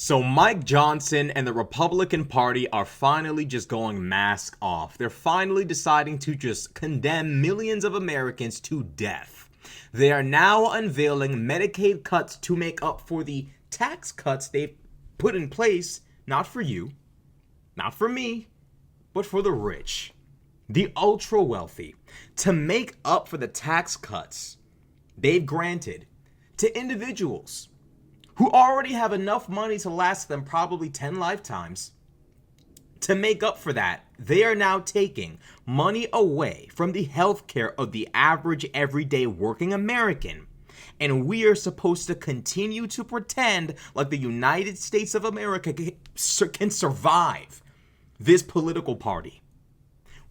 So Mike Johnson and the Republican Party are finally just going mask off. They're finally deciding to just condemn millions of Americans to death. They are now unveiling Medicaid cuts to make up for the tax cuts they've put in place, not for you, not for me, but for the rich, the ultra wealthy, to make up for the tax cuts they've granted to individuals who already have enough money to last them probably 10 lifetimes. To make up for that, they are now taking money away from the healthcare of the average everyday working American. And we are supposed to continue to pretend like the United States of America can survive this political party.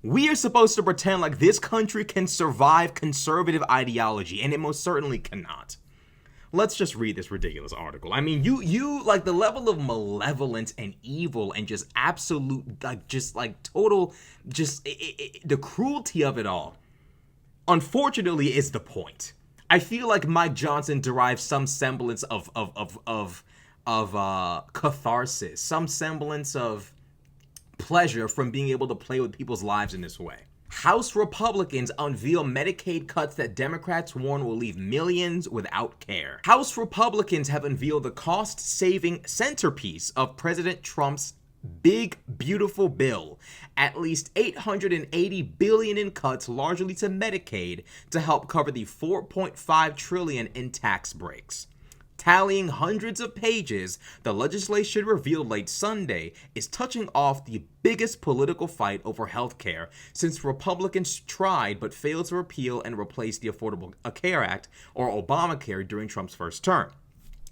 We are supposed to pretend like this country can survive conservative ideology, and it most certainly cannot. Let's just read this ridiculous article. I mean, you like the level of malevolence and evil and just absolute, total, the cruelty of it all, unfortunately, is the point. I feel like Mike Johnson derives some semblance of catharsis, some semblance of pleasure from being able to play with people's lives in this way. House Republicans unveil Medicaid cuts that Democrats warn will leave millions without care. House Republicans have unveiled the cost-saving centerpiece of President Trump's big, beautiful bill, at least $880 billion in cuts, largely to Medicaid, to help cover the $4.5 trillion in tax breaks. Tallying hundreds of pages, the legislation revealed late Sunday is touching off the biggest political fight over health care since Republicans tried but failed to repeal and replace the Affordable Care Act, or Obamacare, during Trump's first term.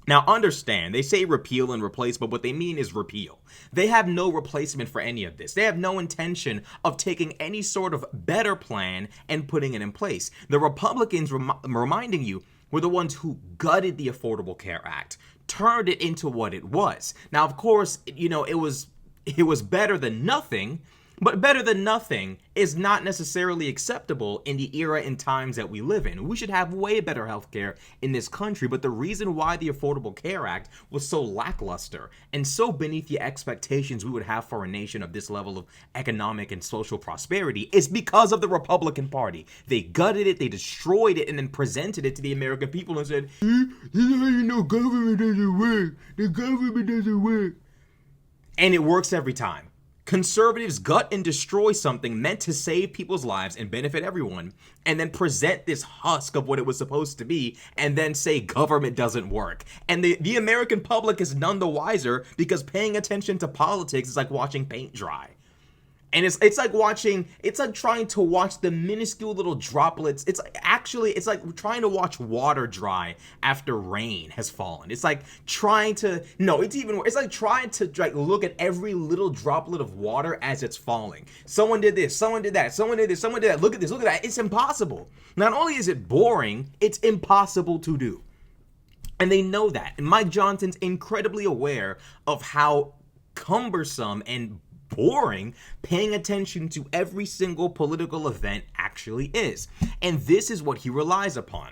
Now understand, they say repeal and replace, but what they mean is repeal. They have no replacement for any of this. They have no intention of taking any sort of better plan and putting it in place. The Republicans, reminding you, were the ones who gutted the Affordable Care Act, turned it into what it was. Now, of course, it was better than nothing, but better than nothing is not necessarily acceptable in the era and times that we live in. We should have way better healthcare in this country, but the reason why the Affordable Care Act was so lackluster and so beneath the expectations we would have for a nation of this level of economic and social prosperity is because of the Republican Party. They gutted it, they destroyed it, and then presented it to the American people and said, "This is how you know government doesn't work. The government doesn't work." And it works every time. Conservatives gut and destroy something meant to save people's lives and benefit everyone, and then present this husk of what it was supposed to be, and then say government doesn't work. And the American public is none the wiser, because paying attention to politics is like watching paint dry. And it's like trying to watch the minuscule little droplets. It's like trying to watch water dry after rain has fallen. It's like trying to, it's like trying to look at every little droplet of water as it's falling. Someone did this, someone did that, someone did this, someone did that. Look at this, look at that. It's impossible. Not only is it boring, it's impossible to do. And they know that. And Mike Johnson's incredibly aware of how cumbersome and boring paying attention to every single political event actually is. And this is what he relies upon.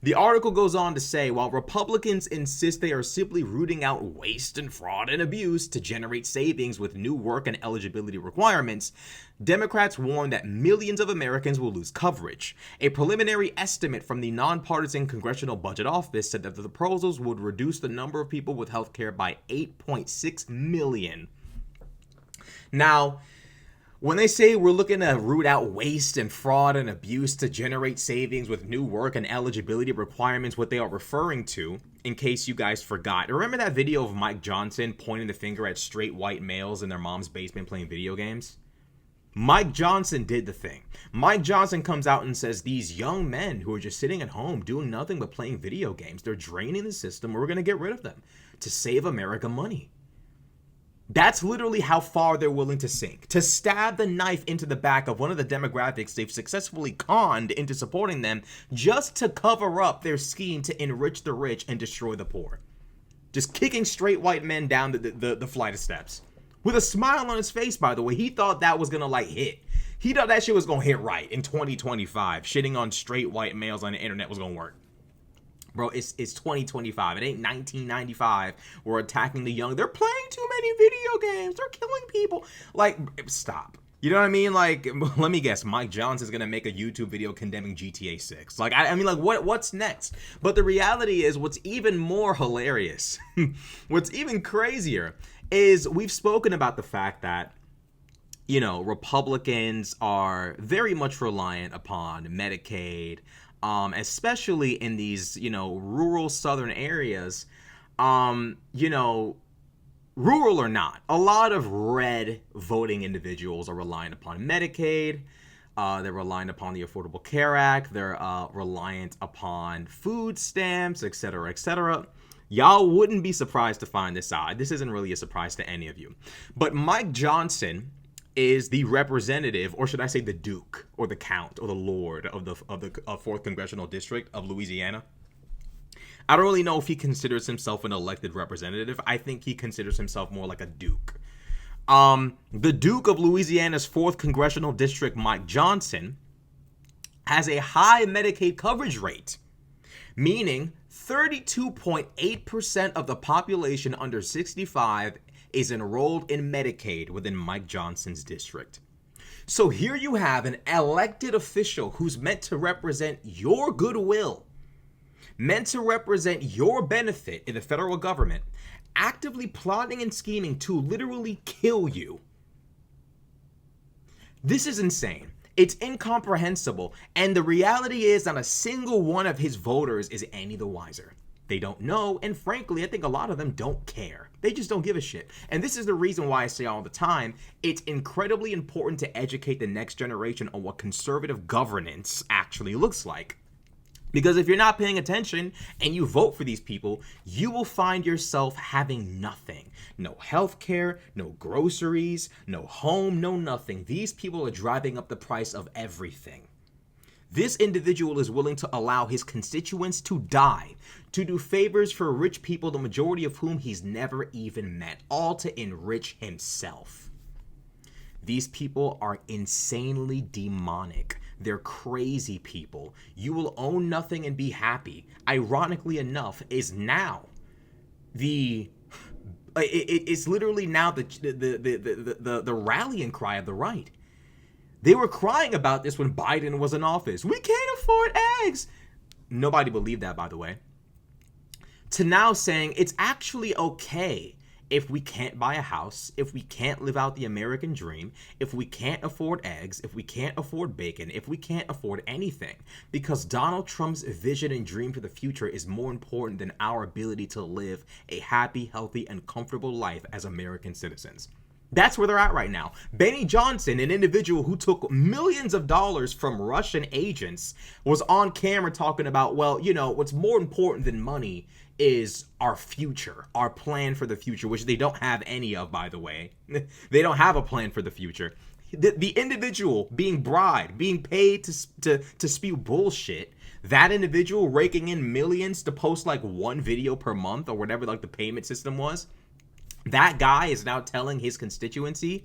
The article goes on to say, while Republicans insist they are simply rooting out waste and fraud and abuse to generate savings with new work and eligibility requirements, Democrats warn that millions of Americans will lose coverage. A preliminary estimate from the nonpartisan Congressional Budget Office said that the proposals would reduce the number of people with health care by 8.6 million. Now, when they say we're looking to root out waste and fraud and abuse to generate savings with new work and eligibility requirements, what they are referring to, in case you guys forgot, remember that video of Mike Johnson pointing the finger at straight white males in their mom's basement playing video games? Mike Johnson did the thing. Mike Johnson comes out and says these young men who are just sitting at home doing nothing but playing video games, they're draining the system. We're going to get rid of them to save America money. That's literally how far they're willing to sink. To stab the knife into the back of one of the demographics they've successfully conned into supporting them just to cover up their scheme to enrich the rich and destroy the poor. Just kicking straight white men down the flight of steps. With a smile on his face, by the way. He thought that was going to hit. He thought that shit was going to hit right in 2025. Shitting on straight white males on the internet was going to work. Bro, it's 2025. It ain't 1995. We're attacking the young. They're playing too many video games. They're killing people. Like, stop. You know what I mean? Like, let me guess. Mike Johnson's gonna make a YouTube video condemning GTA 6. Like, I mean, like, what's next? But the reality is, what's even more hilarious, what's even crazier, is we've spoken about the fact that, you know, Republicans are very much reliant upon Medicaid, especially in these, you know, rural southern areas, you know, rural or not, a lot of red voting individuals are reliant upon Medicaid. They're reliant upon the Affordable Care Act. They're reliant upon food stamps, et cetera, et cetera. Y'all wouldn't be surprised to find this out. This isn't really a surprise to any of you. But Mike Johnson is the representative, or should I say the Duke, or the Count, or the Lord of the 4th Congressional District of Louisiana. I don't really know if he considers himself an elected representative. I think he considers himself more like a Duke. The Duke of Louisiana's 4th Congressional District, Mike Johnson, has a high Medicaid coverage rate, meaning 32.8% of the population under 65 is enrolled in Medicaid within Mike Johnson's district. So here you have an elected official who's meant to represent your goodwill, meant to represent your benefit in the federal government, actively plotting and scheming to literally kill you. This is insane. It's incomprehensible. And the reality is not a single one of his voters is any the wiser. They don't know, and frankly, I think a lot of them don't care. They just don't give a shit. And this is the reason why I say all the time, it's incredibly important to educate the next generation on what conservative governance actually looks like. Because if you're not paying attention and you vote for these people, you will find yourself having nothing. No health care, no groceries, no home, no nothing. These people are driving up the price of everything. This individual is willing to allow his constituents to die, to do favors for rich people, the majority of whom he's never even met, all to enrich himself. These people are insanely demonic. They're crazy people. You will own nothing and be happy. Ironically enough, is now it's literally now the rallying cry of the right. They were crying about this when Biden was in office. We can't afford eggs. Nobody believed that, by the way. To now saying it's actually okay if we can't buy a house, if we can't live out the American dream, if we can't afford eggs, if we can't afford bacon, if we can't afford anything, because Donald Trump's vision and dream for the future is more important than our ability to live a happy, healthy, and comfortable life as American citizens. That's where they're at right now. Benny Johnson, an individual who took millions of dollars from Russian agents, was on camera talking about, well, you know, what's more important than money is our future, our plan for the future, which they don't have any of, by the way. They don't have a plan for the future. The individual being bribed, being paid to spew bullshit, that individual raking in millions to post like one video per month or whatever like the payment system was, that guy is now telling his constituency,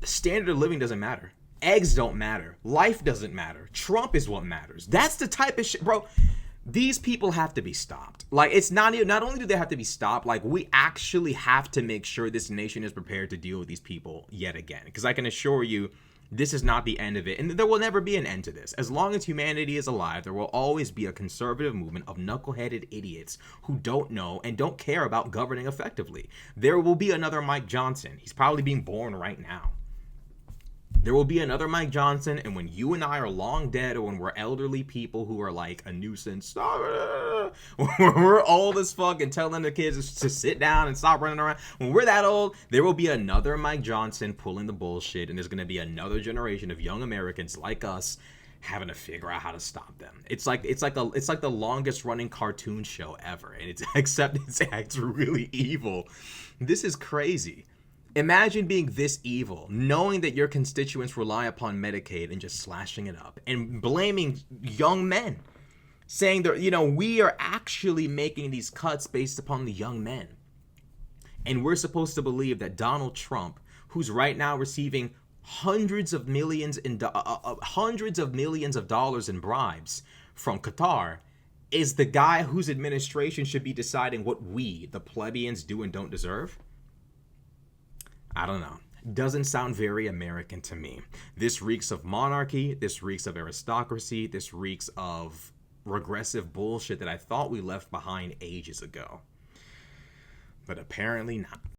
standard of living doesn't matter. Eggs don't matter. Life doesn't matter. Trump is what matters. That's the type of shit, bro. These people have to be stopped. Like, it's not only do they have to be stopped, like, we actually have to make sure this nation is prepared to deal with these people yet again. Because I can assure you, this is not the end of it. And there will never be an end to this. As long as humanity is alive, there will always be a conservative movement of knuckleheaded idiots who don't know and don't care about governing effectively. There will be another Mike Johnson. He's probably being born right now. There will be another Mike Johnson, and when you and I are long dead, or when we're elderly people who are like a nuisance, we're old as fuck and telling the kids to sit down and stop running around. When we're that old, there will be another Mike Johnson pulling the bullshit, and there's going to be another generation of young Americans like us having to figure out how to stop them. It's like the longest running cartoon show ever, and it's really evil. This is crazy. Imagine being this evil, knowing that your constituents rely upon Medicaid and just slashing it up and blaming young men, saying that, you know, we are actually making these cuts based upon the young men. And we're supposed to believe that Donald Trump, who's right now receiving hundreds of millions of dollars in bribes from Qatar is the guy whose administration should be deciding what we, the plebeians, do and don't deserve? I don't know. Doesn't sound very American to me. This reeks of monarchy. This reeks of aristocracy. This reeks of regressive bullshit that I thought we left behind ages ago. But apparently not.